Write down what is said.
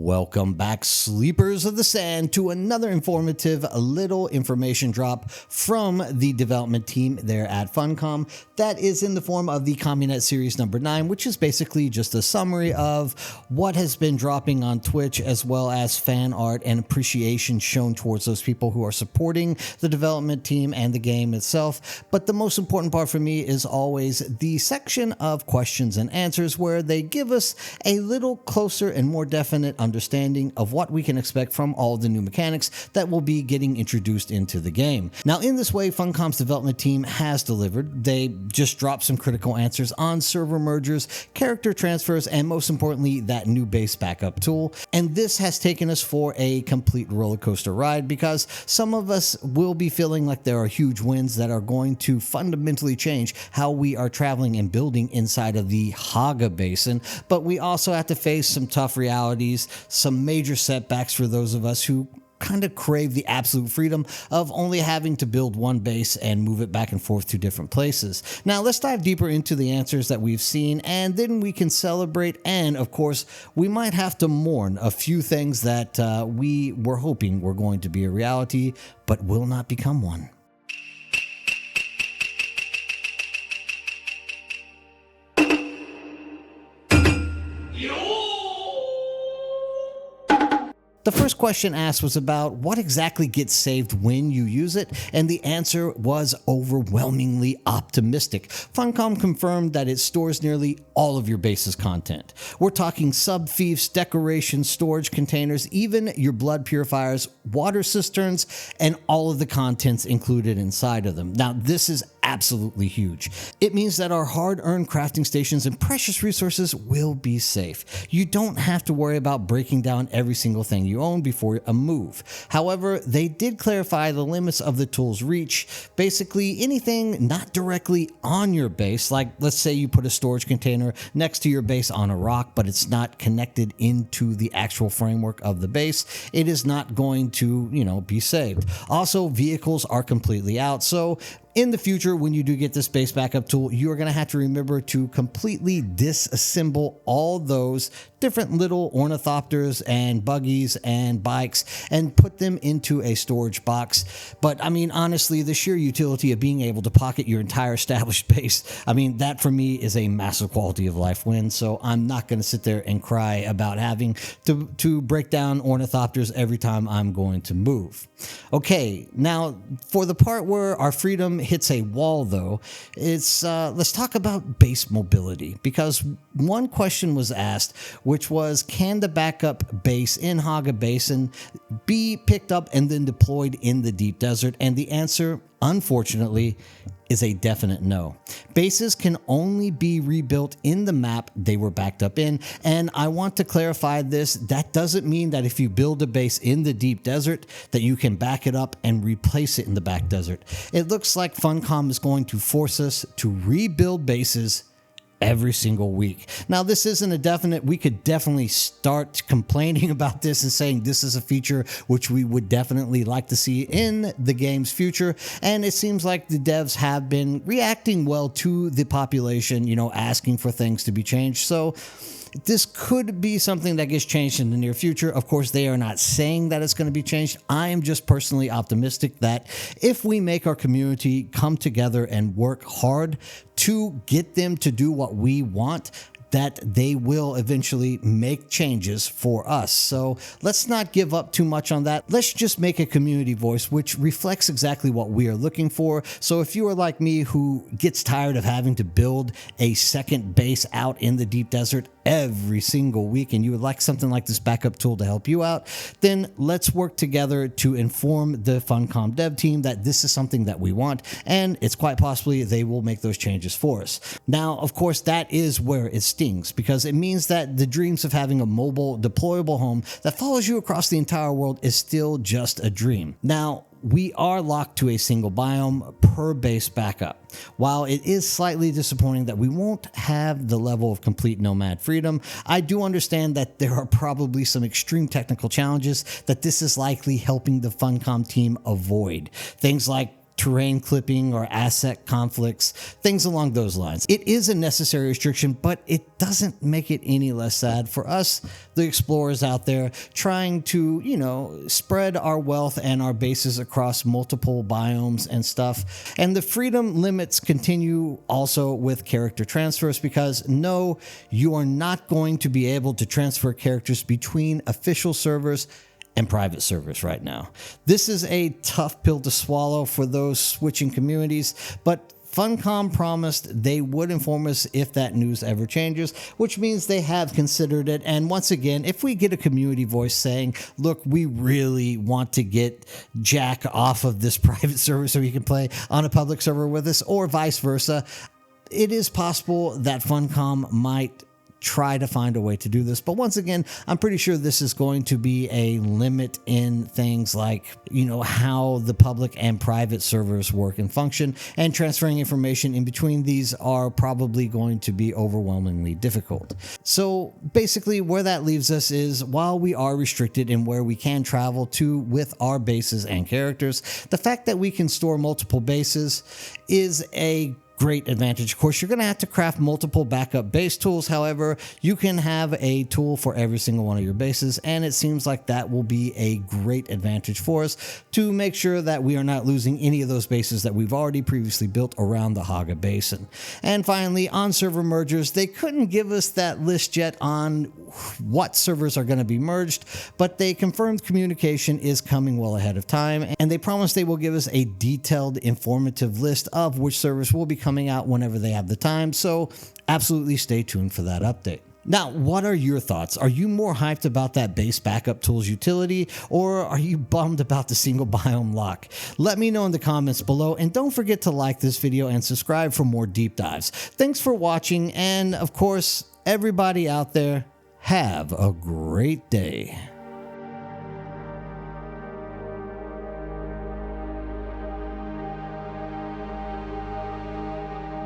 Welcome back, Sleepers of the Sand, to another informative little information drop from the development team there at Funcom that is in the form of the Communet Series number 9, which is basically just a summary of what has been dropping on Twitch, as well as fan art and appreciation shown towards those people who are supporting the development team and the game itself. But the most important part for me is always the section of questions and answers, where they give us a little closer and more definite understanding of what we can expect from all the new mechanics that will be getting introduced into the game. Now, in this way, Funcom's development team has delivered. They just dropped some critical answers on server mergers, character transfers, and most importantly, that new base backup tool. And this has taken us for a complete roller coaster ride, because some of us will be feeling like there are huge wins that are going to fundamentally change how we are traveling and building inside of the Hagga Basin, but we also have to face some tough realities, some major setbacks for those of us who kind of crave the absolute freedom of only having to build one base and move it back and forth to different places. Now, let's dive deeper into the answers that we've seen, and then we can celebrate, and of course, we might have to mourn a few things that we were hoping were going to be a reality, but will not become one. The first question asked was about what exactly gets saved when you use it, and the answer was overwhelmingly optimistic. Funcom confirmed that it stores nearly all of your base's content. We're talking sub-fiefs, decorations, storage containers, even your blood purifiers, water cisterns, and all of the contents included inside of them. Now, this is absolutely huge. It means that our hard-earned crafting stations and precious resources will be safe. You don't have to worry about breaking down every single thing you own before a move. However, they did clarify the limits of the tool's reach. Basically, anything not directly on your base, like let's say you put a storage container next to your base on a rock, but it's not connected into the actual framework of the base, it is not going to, be saved. Also, vehicles are completely out, so in the future, when you do get this base backup tool, you're going to have to remember to completely disassemble all those different little ornithopters and buggies and bikes and put them into a storage box. But I mean, honestly, the sheer utility of being able to pocket your entire established base, that for me is a massive quality of life win. So I'm not going to sit there and cry about having to break down ornithopters every time I'm going to move. Okay, now for the part where our freedom hits a wall, though, it's let's talk about base mobility, because one question was asked, which was, can the backup base in Hagga Basin be picked up and then deployed in the deep desert? And the answer, unfortunately, is a definite no. Bases can only be rebuilt in the map they were backed up in, and I want to clarify this. That doesn't mean that if you build a base in the deep desert that you can back it up and replace it in the back desert. It looks like Funcom is going to force us to rebuild bases every single week. Now, this isn't a definite. We could definitely start complaining about this and saying this is a feature which we would definitely like to see in the game's future. And it seems like the devs have been reacting well to the population, asking for things to be changed. So this could be something that gets changed in the near future. Of course, they are not saying that it's going to be changed. I am just personally optimistic that if we make our community come together and work hard to get them to do what we want, that they will eventually make changes for us. So let's not give up too much on that. Let's just make a community voice which reflects exactly what we are looking for. So if you are like me, who gets tired of having to build a second base out in the deep desert every single week, and you would like something like this backup tool to help you out, then let's work together to inform the Funcom dev team that this is something that we want, and it's quite possibly they will make those changes for us. Now, of course, that is where it stings, because it means that the dreams of having a mobile deployable home that follows you across the entire world is still just a dream. Now, we are locked to a single biome per base backup. While it is slightly disappointing that we won't have the level of complete nomad freedom, I do understand that there are probably some extreme technical challenges that this is likely helping the Funcom team avoid. Things like terrain clipping or asset conflicts, things along those lines. It is a necessary restriction, but it doesn't make it any less sad for us, the explorers out there, trying to, spread our wealth and our bases across multiple biomes and stuff. And the freedom limits continue also with character transfers, because no, you are not going to be able to transfer characters between official servers and private servers right now. This is a tough pill to swallow for those switching communities, but Funcom promised they would inform us if that news ever changes, which means they have considered it. And once again, if we get a community voice saying, look, we really want to get Jack off of this private server so he can play on a public server with us, or vice versa, it is possible that Funcom might try to find a way to do this. But once again, I'm pretty sure this is going to be a limit in things like, how the public and private servers work and function, and transferring information in between these are probably going to be overwhelmingly difficult. So basically where that leaves us is, while we are restricted in where we can travel to with our bases and characters, the fact that we can store multiple bases is a great advantage. Of course, you're going to have to craft multiple backup base tools. However, you can have a tool for every single one of your bases, and it seems like that will be a great advantage for us to make sure that we are not losing any of those bases that we've already previously built around the Hagga Basin. And finally, on server mergers, they couldn't give us that list yet on what servers are going to be merged, but they confirmed communication is coming well ahead of time, and they promised they will give us a detailed, informative list of which servers will be coming out whenever they have the time, so absolutely stay tuned for that update. Now, what are your thoughts? Are you more hyped about that base backup tools utility, or are you bummed about the single biome lock? Let me know in the comments below, and don't forget to like this video and subscribe for more deep dives. Thanks for watching, and of course, everybody out there, have a great day.